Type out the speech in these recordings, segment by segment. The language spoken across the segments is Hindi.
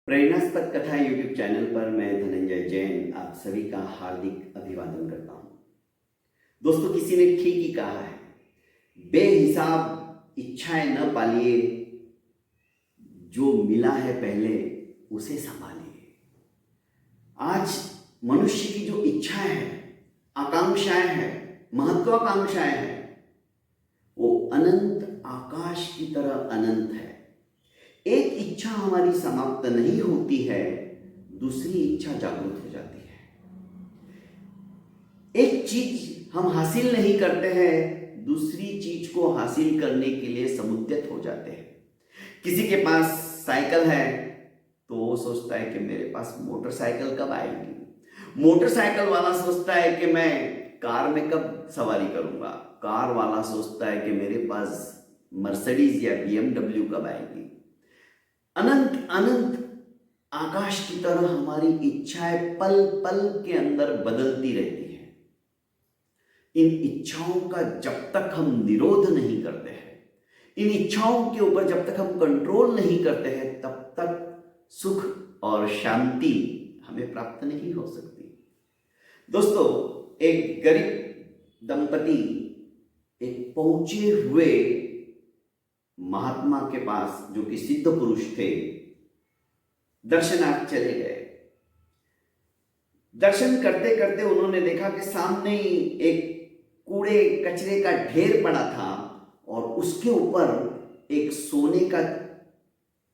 प्रेरणास्पद कथा यूट्यूब चैनल पर मैं धनंजय जैन आप सभी का हार्दिक अभिवादन करता हूं। दोस्तों, किसी ने ठीक ही कहा है, बेहिसाब इच्छाएं न पालिए, जो मिला है पहले उसे संभालिए। आज मनुष्य की जो इच्छाएं हैं, आकांक्षाएं हैं, महत्वाकांक्षाएं हैं, वो अनंत आकाश की तरह अनंत है। एक इच्छा हमारी समाप्त नहीं होती है, दूसरी इच्छा जागृत हो जाती है। एक चीज हम हासिल नहीं करते हैं, दूसरी चीज को हासिल करने के लिए समुद्यत हो जाते हैं। किसी के पास साइकिल है तो वो सोचता है कि मेरे पास मोटरसाइकिल कब आएगी। मोटरसाइकिल वाला सोचता है कि मैं कार में कब सवारी करूंगा। कार वाला सोचता है कि मेरे पास मर्सिडीज या BMW कब आएगी। अनंत अनंत आकाश की तरह हमारी इच्छाएं पल पल के अंदर बदलती रहती है। इन इच्छाओं का जब तक हम निरोध नहीं करते हैं, इन इच्छाओं के ऊपर जब तक हम कंट्रोल नहीं करते हैं, तब तक सुख और शांति हमें प्राप्त नहीं हो सकती। दोस्तों, एक गरीब दंपति एक पहुंचे हुए महात्मा के पास, जो कि सिद्ध पुरुष थे, दर्शनार्थ चले गए। दर्शन करते करते उन्होंने देखा कि सामने ही एक कूड़े कचरे का ढेर पड़ा था और उसके ऊपर एक सोने का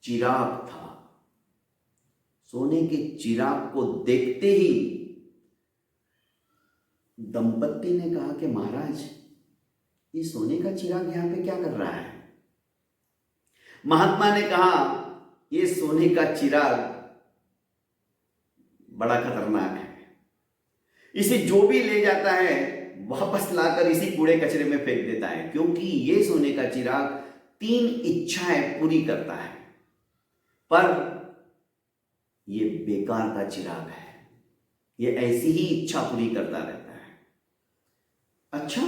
चिराग था। सोने के चिराग को देखते ही दंपति ने कहा कि महाराज, ये सोने का चिराग यहां पे क्या कर रहा है। महात्मा ने कहा, ये सोने का चिराग बड़ा खतरनाक है, इसे जो भी ले जाता है वापस लाकर इसी कूड़े कचरे में फेंक देता है, क्योंकि ये सोने का चिराग 3 इच्छाएं पूरी करता है, पर ये बेकार का चिराग है, ये ऐसी ही इच्छा पूरी करता रहता है। अच्छा,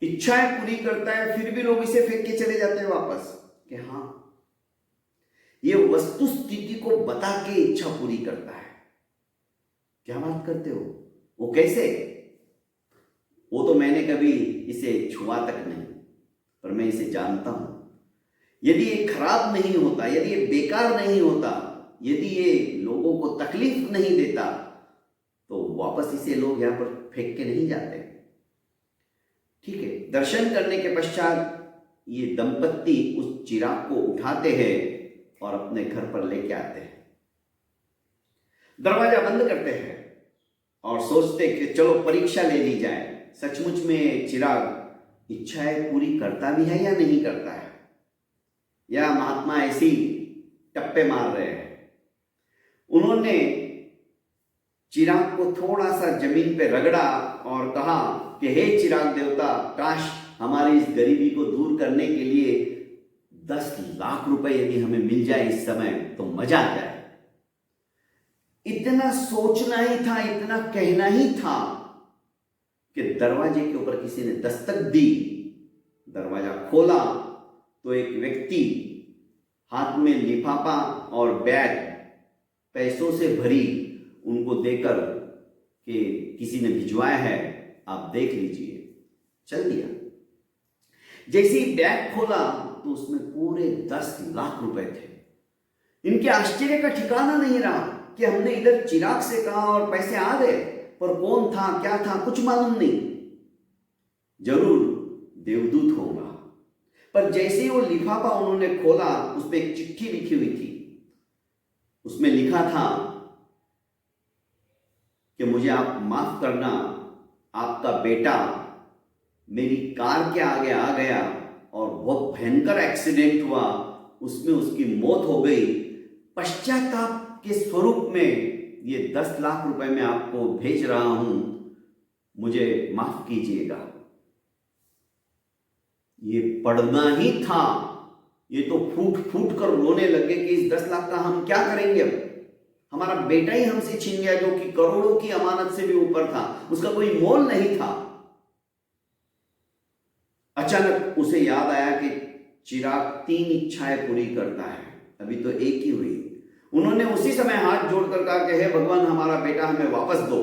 इच्छाएं पूरी करता है, फिर भी लोग इसे फेंक के चले जाते हैं वापस कि हाँ, ये वस्तु स्थिति को बता के इच्छा पूरी करता है। क्या बात करते हो, वो कैसे? वो तो मैंने कभी इसे छुआ तक नहीं, पर मैं इसे जानता हूं। यदि ये खराब नहीं होता, यदि ये बेकार नहीं होता, यदि ये लोगों को तकलीफ नहीं देता, तो वापस इसे लोग यहां पर फेंक के नहीं जाते। ठीक है, दर्शन करने के पश्चात ये दंपत्ति उस चिराग को उठाते हैं और अपने घर पर लेके आते हैं। दरवाजा बंद करते हैं और सोचते कि चलो परीक्षा ले ली जाए, सचमुच में चिराग इच्छाएं पूरी करता भी है या नहीं करता है, या महात्मा ऐसी टप्पे मार रहे हैं। उन्होंने चिराग को थोड़ा सा जमीन पे रगड़ा और कहा कि हे चिराग देवता, काश हमारी इस गरीबी को दूर करने के लिए 10 लाख रुपए यदि हमें मिल जाए इस समय तो मजा आ जाए। इतना सोचना ही था, इतना कहना ही था कि दरवाजे के ऊपर किसी ने दस्तक दी। दरवाजा खोला तो एक व्यक्ति हाथ में लिफाफा और बैग पैसों से भरी उनको देकर कि किसी ने भिजवाया है, आप देख लीजिए। चल दिया। जैसे ही बैग खोला तो उसमें पूरे 10 लाख रुपए थे। इनके आश्चर्य का ठिकाना नहीं रहा कि हमने इधर चिराग से कहा और पैसे आ गए, पर कौन था, क्या था, कुछ मालूम नहीं। जरूर देवदूत होगा। पर जैसे ही वो लिफाफा उन्होंने खोला, उसमें एक चिट्ठी लिखी हुई थी। उसमें लिखा था कि मुझे आप माफ करना, आपका बेटा मेरी कार के आगे आ गया और बहुत भयंकर एक्सीडेंट हुआ, उसमें उसकी मौत हो गई। पश्चाताप के स्वरूप में ये 10 लाख रुपए मैं आपको भेज रहा हूं, मुझे माफ कीजिएगा। ये पढ़ना ही था, ये तो फूट फूट कर रोने लगे कि इस 10 लाख का हम क्या करेंगे। अब हमारा बेटा ही हमसे छीन गया, जो कि करोड़ों की अमानत से भी ऊपर था, उसका कोई मोल नहीं था। अचानक उसे याद आया कि चिराग 3 इच्छाएं पूरी करता है, अभी तो एक ही हुई। उन्होंने उसी समय हाथ जोड़कर कहा कि हे भगवान, हमारा बेटा हमें वापस दो।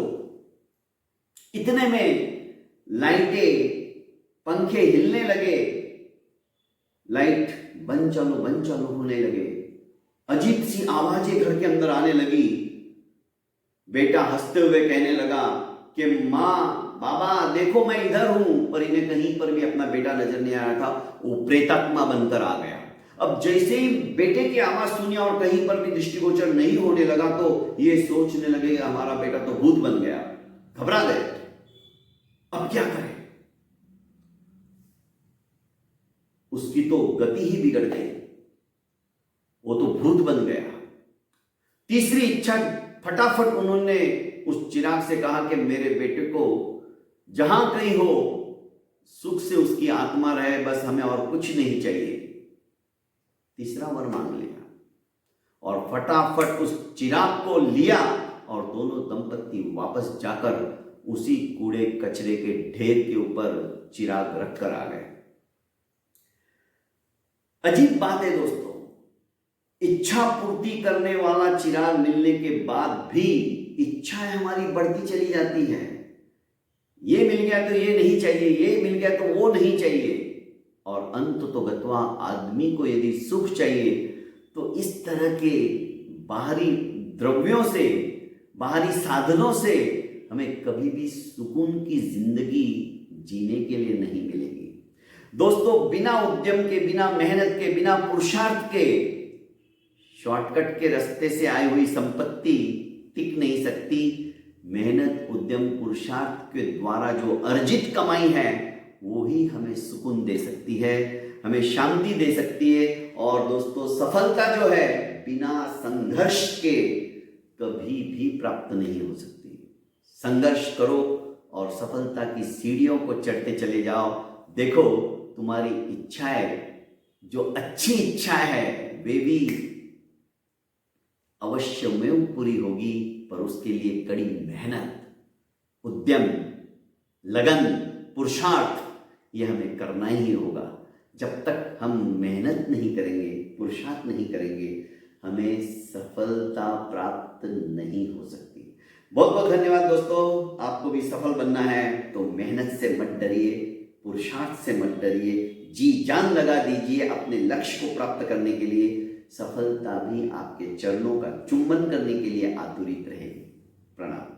इतने में लाइटें, पंखे हिलने लगे, लाइट बंद चालू होने लगे, अजीब सी आवाजें घर के अंदर आने लगी। बेटा हंसते हुए कहने लगा कि माँ, बाबा देखो मैं इधर हूं, पर इन्हें कहीं पर भी अपना बेटा नजर नहीं आ रहा था। वो प्रेतात्मा बनकर आ गया। अब जैसे ही बेटे की आवाज सुनी और कहीं पर भी दृष्टिगोचर नहीं होने लगा तो ये सोचने लगे हमारा बेटा तो भूत बन गया। घबरा गए, अब क्या करें? उसकी तो गति ही बिगड़ गई, वो तो भूत बन गया। तीसरी इच्छा, फटाफट उन्होंने उस चिराग से कहा कि मेरे बेटे को जहां कहीं हो सुख से उसकी आत्मा रहे, बस हमें और कुछ नहीं चाहिए। तीसरा वर मांग लिया और फटाफट उस चिराग को लिया और दोनों दंपत्ति वापस जाकर उसी कूड़े कचरे के ढेर के ऊपर चिराग रखकर आ गए। अजीब बात है दोस्तों, इच्छा पूर्ति करने वाला चिराग मिलने के बाद भी इच्छाएं हमारी बढ़ती चली जाती है। ये मिल गया तो ये नहीं चाहिए, ये मिल गया तो वो नहीं चाहिए, और अंत तो गत्वा आदमी को यदि सुख चाहिए तो इस तरह के बाहरी द्रव्यों से, बाहरी साधनों से हमें कभी भी सुकून की जिंदगी जीने के लिए नहीं मिलेगी। दोस्तों, बिना उद्यम के, बिना मेहनत के, बिना पुरुषार्थ के, शॉर्टकट के रास्ते से आई हुई संपत्ति टिक नहीं सकती। मेहनत, उद्यम, पुरुषार्थ के द्वारा जो अर्जित कमाई है वो ही हमें सुकून दे सकती है, हमें शांति दे सकती है। और दोस्तों, सफलता जो है बिना संघर्ष के कभी भी प्राप्त नहीं हो सकती। संघर्ष करो और सफलता की सीढ़ियों को चढ़ते चले जाओ। देखो, तुम्हारी इच्छाएं, जो अच्छी इच्छा है, वे भी अवश्य में पूरी होगी, पर उसके लिए कड़ी मेहनत, उद्यम, लगन, पुरुषार्थ ये हमें करना ही होगा। जब तक हम मेहनत नहीं करेंगे, पुरुषार्थ नहीं करेंगे, हमें सफलता प्राप्त नहीं हो सकती। बहुत बहुत धन्यवाद दोस्तों। आपको भी सफल बनना है तो मेहनत से मत डरिए, पुरुषार्थ से मत डरिए, जी जान लगा दीजिए अपने लक्ष्य को प्राप्त करने के लिए। सफलता भी आपके चरणों का चुंबन करने के लिए आतुरित रहेगी। प्रणाम।